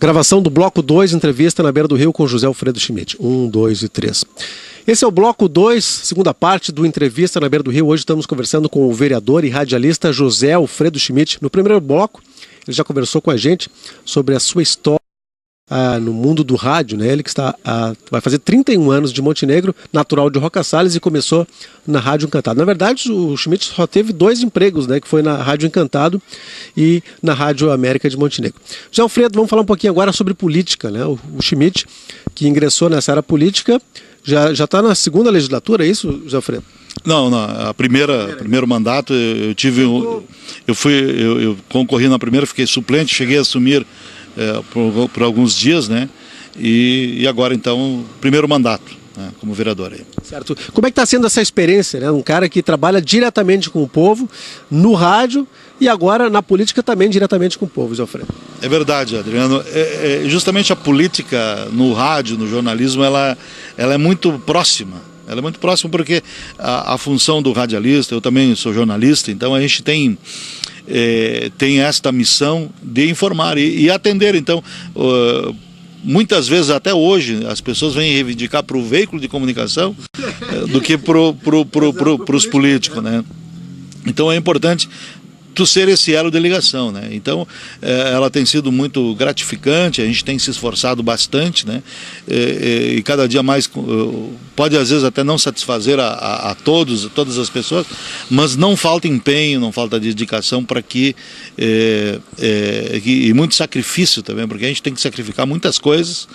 Gravação do bloco 2, entrevista na beira do rio com José Alfredo Schmidt. 1, 2 e 3. Esse é o bloco 2, segunda parte do Entrevista na beira do rio. Hoje estamos conversando com o vereador e radialista José Alfredo Schmidt. No primeiro bloco, ele já conversou com a gente sobre a sua história no mundo do rádio, né? Ele que vai fazer 31 anos de Montenegro, natural de Roca Salles, e começou na Rádio Encantado. Na verdade, o Schmidt só teve 2 empregos, né? Que foi na Rádio Encantado e na Rádio América de Montenegro. José Alfredo, vamos falar um pouquinho agora sobre política, né? O Schmidt, que ingressou nessa área política, já está na segunda legislatura, é isso, José Alfredo? Não, primeiro mandato eu concorri na primeira, fiquei suplente, cheguei a assumir por alguns dias, né? E agora então, primeiro mandato, né, como vereador aí. Certo. Como é que está sendo essa experiência, né? Um cara que trabalha diretamente com o povo, no rádio e agora na política também diretamente com o povo, José Alfredo. É verdade, Adriano. Justamente a política no rádio, no jornalismo, ela é muito próxima. Ela é muito próxima porque a função do radialista, eu também sou jornalista, então a gente tem esta missão de informar e atender. Então, muitas vezes, até hoje, as pessoas vêm reivindicar para o veículo de comunicação do que para os políticos, né? Então é importante tu ser esse elo de ligação, né? Então ela tem sido muito gratificante, a gente tem se esforçado bastante, né? E cada dia mais pode às vezes até não satisfazer a todas as pessoas, mas não falta empenho, não falta dedicação para que e muito sacrifício também, porque a gente tem que sacrificar muitas coisas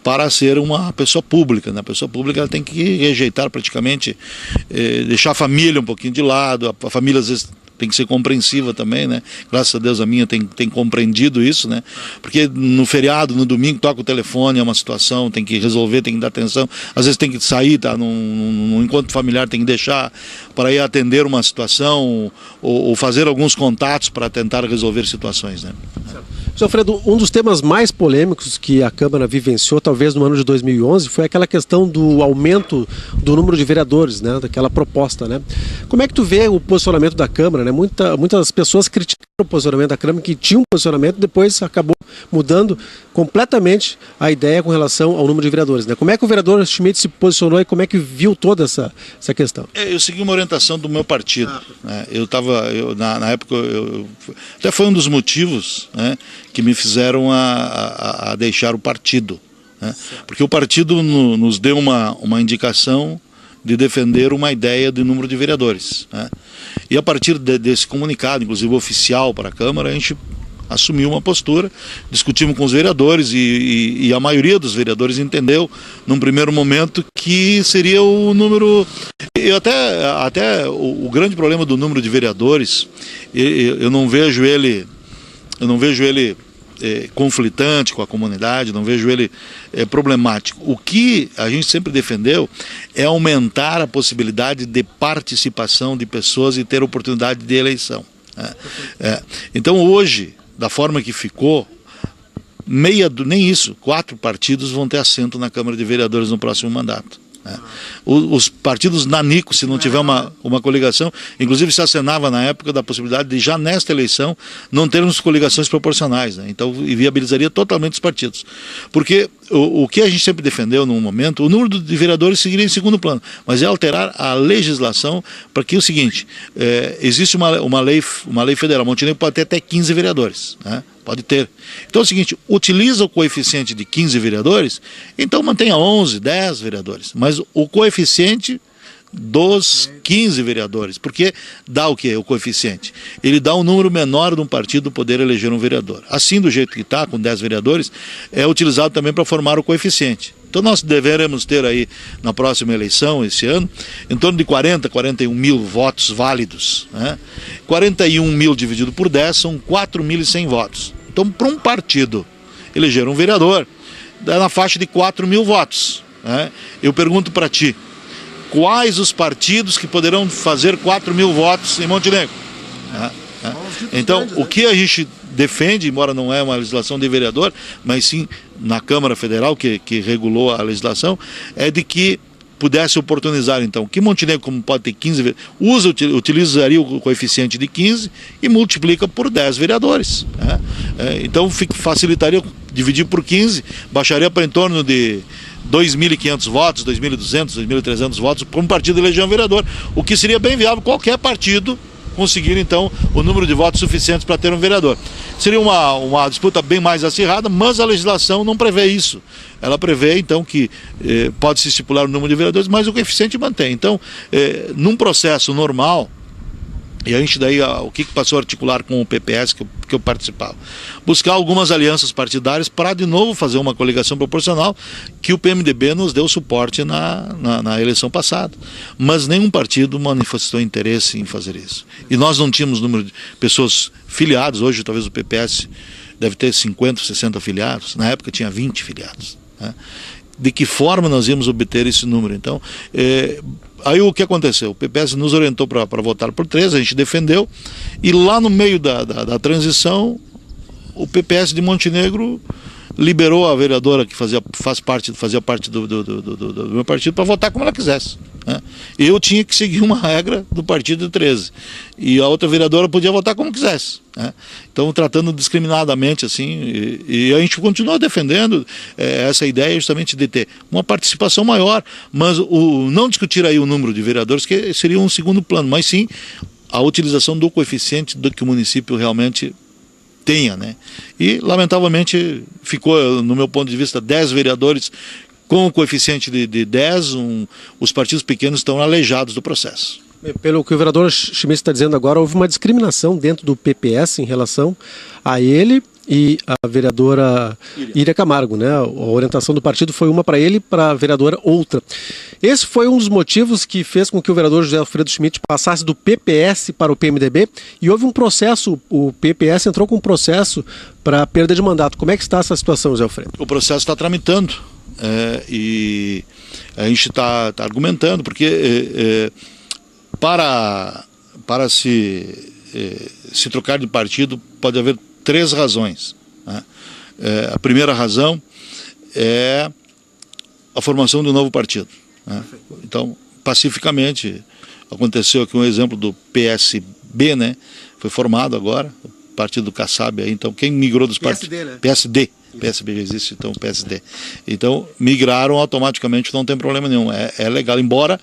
para ser uma pessoa pública, né? A pessoa pública ela tem que rejeitar praticamente, deixar a família um pouquinho de lado, a família às vezes tem que ser compreensiva também, né? Graças a Deus a minha tem compreendido isso, né? Porque no feriado, no domingo, toca o telefone, é uma situação, tem que resolver, tem que dar atenção. Às vezes tem que sair, tá? Num encontro familiar, tem que deixar para ir atender uma situação ou fazer alguns contatos para tentar resolver situações, né? José Alfredo, um dos temas mais polêmicos que a Câmara vivenciou, talvez no ano de 2011, foi aquela questão do aumento do número de vereadores, né, daquela proposta, né? Como é que tu vê o posicionamento da Câmara, né? Muitas pessoas criticaram o posicionamento da Câmara, que tinha um posicionamento, depois acabou mudando completamente a ideia com relação ao número de vereadores, né? Como é que o vereador Schmidt se posicionou e como é que viu toda essa questão? Eu segui uma orientação do meu partido, né? Na época, até foi um dos motivos, né, que me fizeram a deixar o partido, né? Porque o partido nos deu uma indicação de defender uma ideia de número de vereadores, né? E a partir desse comunicado, inclusive oficial para a Câmara, a gente assumiu uma postura, discutimos com os vereadores e a maioria dos vereadores entendeu, num primeiro momento, que seria o número... Até o grande problema do número de vereadores, eu não vejo ele conflitante com a comunidade, não vejo ele problemático. O que a gente sempre defendeu é aumentar a possibilidade de participação de pessoas e ter oportunidade de eleição, né? Então hoje, da forma que ficou, nem isso, 4 partidos vão ter assento na Câmara de Vereadores no próximo mandato, né? Os partidos nanico, se não tiver uma coligação, inclusive se acenava na época da possibilidade de já nesta eleição não termos coligações proporcionais, né? Então viabilizaria totalmente os partidos, porque o que a gente sempre defendeu no momento, o número de vereadores seguiria em segundo plano, mas é alterar a legislação para que o seguinte, existe uma lei federal, Montenegro pode ter até 15 vereadores, né? Pode ter. Então é o seguinte, utiliza o coeficiente de 15 vereadores, então mantenha 11, 10 vereadores, mas o coeficiente dos 15 vereadores, porque dá o que? O coeficiente. Ele dá um número menor de um partido poder eleger um vereador. Assim, do jeito que está, com 10 vereadores, é utilizado também para formar o coeficiente. Então nós deveremos ter aí, na próxima eleição, esse ano, em torno de 41 mil votos válidos, né? 41 mil dividido por 10 são 4.100 votos. Então, para um partido eleger um vereador, dá na faixa de 4 mil votos, né? Eu pergunto para ti, quais os partidos que poderão fazer 4 mil votos em Montenegro? Então, o que a gente defende, embora não é uma legislação de vereador, mas sim na Câmara Federal, que regulou a legislação, é de que pudesse oportunizar, então, que Montenegro, como pode ter 15, utilizaria o coeficiente de 15 e multiplica por 10 vereadores. Né? Então facilitaria dividir por 15, baixaria para em torno de 2.500 votos, 2.200, 2.300 votos para um partido eleger um vereador, o que seria bem viável qualquer partido conseguir, então, o número de votos suficientes para ter um vereador. Seria uma disputa bem mais acirrada, mas a legislação não prevê isso. Ela prevê, então, que pode-se estipular o número de vereadores, mas o coeficiente mantém. Então, num processo normal, e a gente daí, o que passou a articular com o PPS que eu participava? Buscar algumas alianças partidárias para de novo fazer uma coligação proporcional que o PMDB nos deu suporte na eleição passada. Mas nenhum partido manifestou interesse em fazer isso. E nós não tínhamos número de pessoas filiadas, hoje talvez o PPS deve ter 50, 60 filiados, na época tinha 20 filiados. Né? De que forma nós íamos obter esse número? Então, aí o que aconteceu? O PPS nos orientou para votar por 13, a gente defendeu, e lá no meio da transição, o PPS de Montenegro liberou a vereadora que fazia parte do meu partido para votar como ela quisesse. Né? Eu tinha que seguir uma regra do partido 13, e a outra vereadora podia votar como quisesse. Né? Então, tratando discriminadamente assim, e a gente continua defendendo essa ideia justamente de ter uma participação maior, mas não discutir aí o número de vereadores, que seria um segundo plano, mas sim a utilização do coeficiente do que o município realmente tenha, né? E lamentavelmente ficou, no meu ponto de vista, 10 vereadores com o coeficiente de 10, os partidos pequenos estão aleijados do processo. Pelo que o vereador Schmidt está dizendo agora, houve uma discriminação dentro do PPS em relação a ele e a vereadora Iria Camargo, né? A orientação do partido foi uma para ele e para a vereadora outra. Esse foi um dos motivos que fez com que o vereador José Alfredo Schmidt passasse do PPS para o PMDB, e houve um processo, o PPS entrou com um processo para perda de mandato. Como é que está essa situação, José Alfredo? O processo está tramitando, e a gente está argumentando, porque para se trocar de partido pode haver 3 razões. Né? A primeira razão é a formação de um novo partido. Né? Então, pacificamente, aconteceu aqui um exemplo do PSB, né? Foi formado agora, o partido do Kassab, aí, então quem migrou dos partidos... PSD, né? PSD, PSB já existe, então PSD. Então, migraram automaticamente, não tem problema nenhum, é legal, embora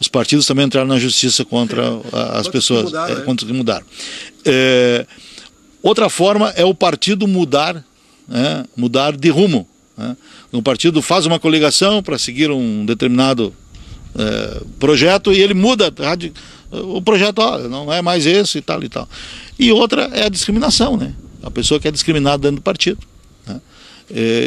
os partidos também entraram na justiça contra as pessoas, contra os que mudaram. Outra forma é o partido mudar de rumo. Né? O partido faz uma coligação para seguir um determinado projeto e ele muda o projeto, não é mais esse e tal e tal. E outra é a discriminação, né? A pessoa que é discriminada dentro do partido. Né?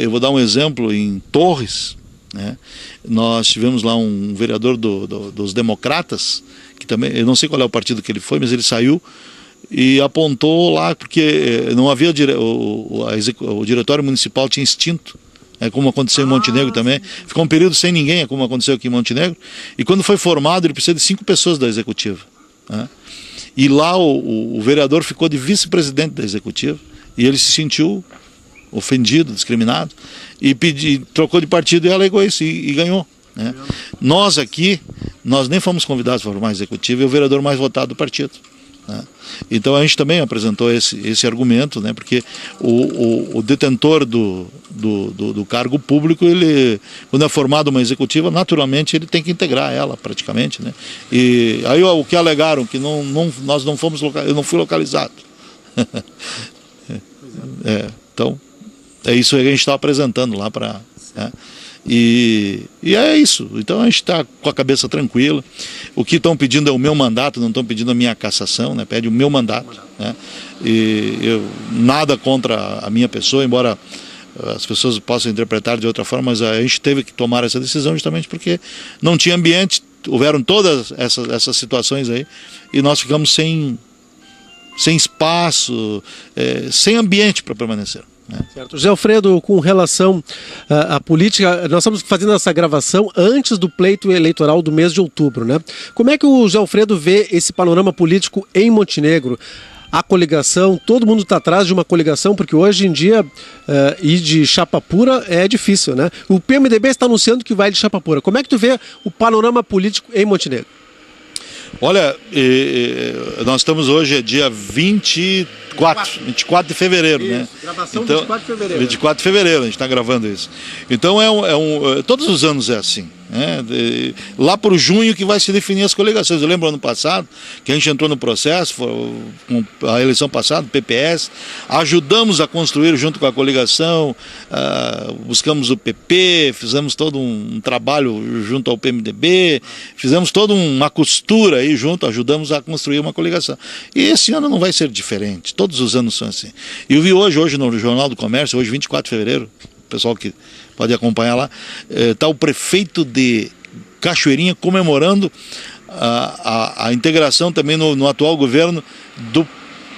Eu vou dar um exemplo em Torres. Né? Nós tivemos lá um vereador dos Democratas, que também, eu não sei qual é o partido que ele foi, mas ele saiu e apontou lá, porque não havia o diretório municipal tinha extinto, como aconteceu em Montenegro também. Ficou um período sem ninguém, como aconteceu aqui em Montenegro, e quando foi formado ele precisa de 5 pessoas da executiva. Né? E lá o vereador ficou de vice-presidente da executiva, e ele se sentiu ofendido, discriminado, e trocou de partido e alegou isso, e ganhou. Né? Nós aqui, nós nem fomos convidados para formar a executiva, e o vereador mais votado do partido. Né? Então a gente também apresentou esse argumento, né? Porque o detentor do cargo público, ele, quando é formado uma executiva, naturalmente ele tem que integrar ela praticamente. Né? E aí o que alegaram, que nós não fomos eu não fui localizado. Então é isso aí que a gente está apresentando lá para... Né? E é isso. Então a gente está com a cabeça tranquila. O que estão pedindo é o meu mandato, não estão pedindo a minha cassação, né? Pede o meu mandato. Né? E nada contra a minha pessoa, embora as pessoas possam interpretar de outra forma, mas a gente teve que tomar essa decisão justamente porque não tinha ambiente, houveram todas essas situações aí, e nós ficamos sem espaço, sem ambiente para permanecer. Certo. José Alfredo, com relação à política, nós estamos fazendo essa gravação antes do pleito eleitoral do mês de outubro, né? Como é que o José Alfredo vê esse panorama político em Montenegro? a coligação, todo mundo está atrás de uma coligação, porque hoje em dia ir de chapa pura é difícil, né? O PMDB está anunciando que vai de chapa pura. Como é que tu vê o panorama político em Montenegro? Olha, nós estamos hoje, é dia 24 de fevereiro, isso, né? Gravação então, 24 de fevereiro. 24 de fevereiro, a gente está gravando isso. Então, todos os anos é assim. Né? Lá por junho que vai se definir as coligações. Eu lembro ano passado que a gente entrou no processo, com a eleição passada, PPS, ajudamos a construir junto com a coligação, buscamos o PP, fizemos todo um trabalho junto ao PMDB, fizemos toda uma costura aí junto, ajudamos a construir uma coligação. E esse ano não vai ser diferente, todos os anos são assim. E eu vi hoje no Jornal do Comércio, hoje 24 de fevereiro, o pessoal que pode acompanhar lá, está o prefeito de Cachoeirinha comemorando a integração também no atual governo do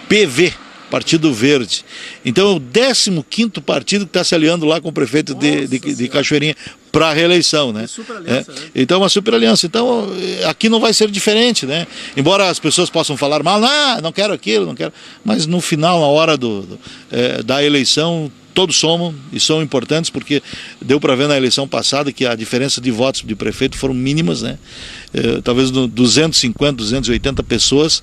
PV, Partido Verde. Então é o 15º partido que está se aliando lá com o prefeito de Cachoeirinha para a reeleição, né? Super aliança, né? Então uma super aliança. Então aqui não vai ser diferente, né? Embora as pessoas possam falar mal, não quero aquilo, não quero, mas no final, na hora da eleição, todos somam e são importantes, porque deu para ver na eleição passada que a diferença de votos de prefeito foram mínimas, né? Talvez 250, 280 pessoas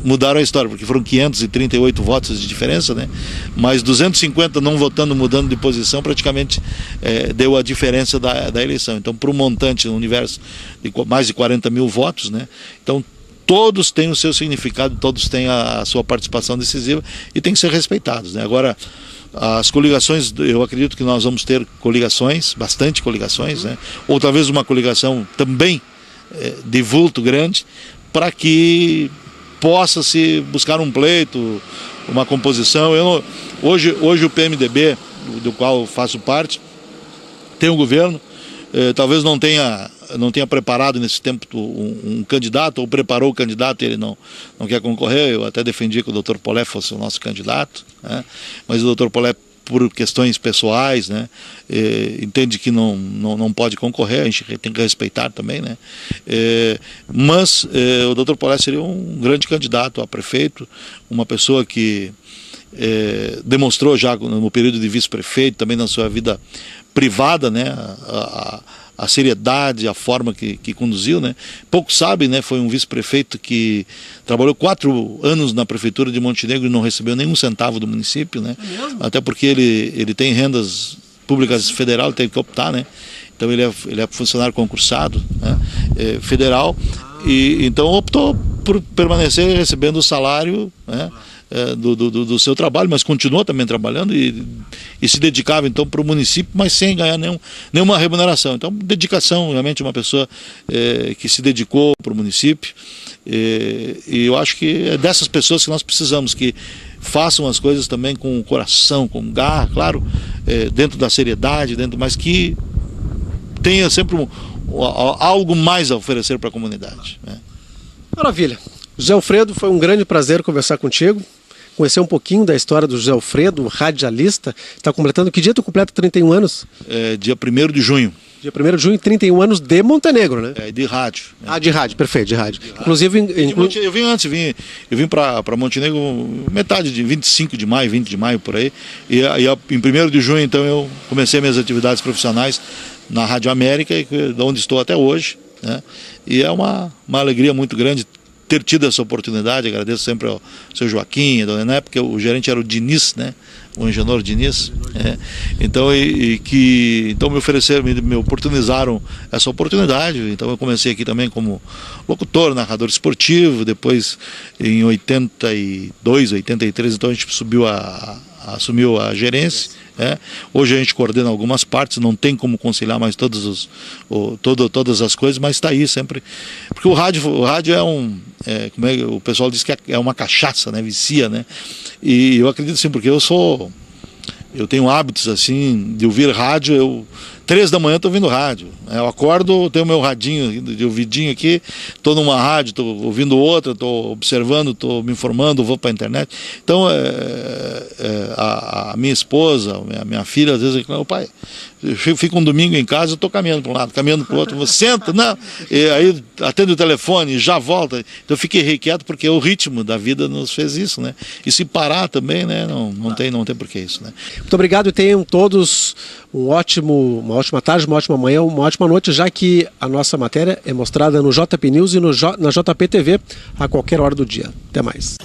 mudaram a história, porque foram 538 votos de diferença, né? Mas 250 não votando, mudando de posição, praticamente deu a diferença da eleição. Então, para um montante, um universo de mais de 40 mil votos, né? Então, todos têm o seu significado, todos têm a sua participação decisiva e têm que ser respeitados, né? Agora, as coligações, eu acredito que nós vamos ter coligações, bastante coligações, né? Ou talvez uma coligação também de vulto grande, para que possa se buscar um pleito, uma composição. Hoje o PMDB, do qual eu faço parte, tem um governo, talvez não tenha preparado nesse tempo um candidato, ou preparou o candidato e ele não quer concorrer. Eu até defendi que o Dr. Polé fosse o nosso candidato, né? Mas o Dr. Polé, por questões pessoais, né, entende que não pode concorrer, a gente tem que respeitar também, né? Mas o Dr. Polé seria um grande candidato a prefeito, uma pessoa que demonstrou já no período de vice-prefeito, também na sua vida privada, né, a seriedade, a forma que conduziu, né? Pouco sabe, né? Foi um vice-prefeito que trabalhou 4 anos na prefeitura de Montenegro e não recebeu nenhum centavo do município, né? Até porque ele tem rendas públicas federal, teve que optar, né? Então ele é funcionário concursado, né? Federal, e então optou por permanecer recebendo o salário, né? Do seu trabalho, mas continuou também trabalhando e se dedicava então para o município, mas sem ganhar nenhuma remuneração. Então, dedicação, realmente uma pessoa que se dedicou para o município, e eu acho que é dessas pessoas que nós precisamos, que façam as coisas também com o coração, com garra, claro, dentro da seriedade, mas que tenha sempre algo mais a oferecer para a comunidade, né? Maravilha. José Alfredo, foi um grande prazer conversar contigo, conhecer um pouquinho da história do José Alfredo, radialista. Está completando, que dia tu completa 31 anos? Dia 1º de junho. Dia 1º de junho, 31 anos de Montenegro, né? De rádio. Né? De rádio, perfeito, de rádio. Inclusive, eu vim antes, eu vim para Montenegro metade de 25 de maio, 20 de maio, por aí. E em 1º de junho, então, eu comecei minhas atividades profissionais na Rádio América, onde estou até hoje, né? E é uma alegria muito grande ter tido essa oportunidade. Agradeço sempre ao seu Joaquim, na época o gerente era o Diniz, né? O engenheiro Diniz. Então, então me oportunizaram essa oportunidade. Então eu comecei aqui também como locutor, narrador esportivo. Depois, em 82, 83, então a gente assumiu a gerência. Hoje a gente coordena algumas partes, não tem como conciliar mais todas as coisas, mas está aí sempre. Porque o rádio como o pessoal diz que é uma cachaça, né? Vicia, né? E eu acredito sim, porque eu tenho hábitos assim de ouvir rádio. Eu 3 da manhã estou ouvindo rádio. Eu acordo, tenho meu radinho de ouvidinho aqui, estou numa rádio, estou ouvindo outra, estou observando, estou me informando, vou para a internet. Então, a minha esposa, a minha filha, às vezes, o pai, eu fico um domingo em casa, eu estou caminhando para um lado, caminhando para o outro, você senta, não, e aí atende o telefone, já volta. Então eu fiquei irrequieto porque o ritmo da vida nos fez isso, né? E se parar também, né? Não tem porquê isso, né? Muito obrigado e tenham todos uma ótima tarde, uma ótima manhã, uma ótima noite, já que a nossa matéria é mostrada no JP News e na JP TV a qualquer hora do dia. Até mais.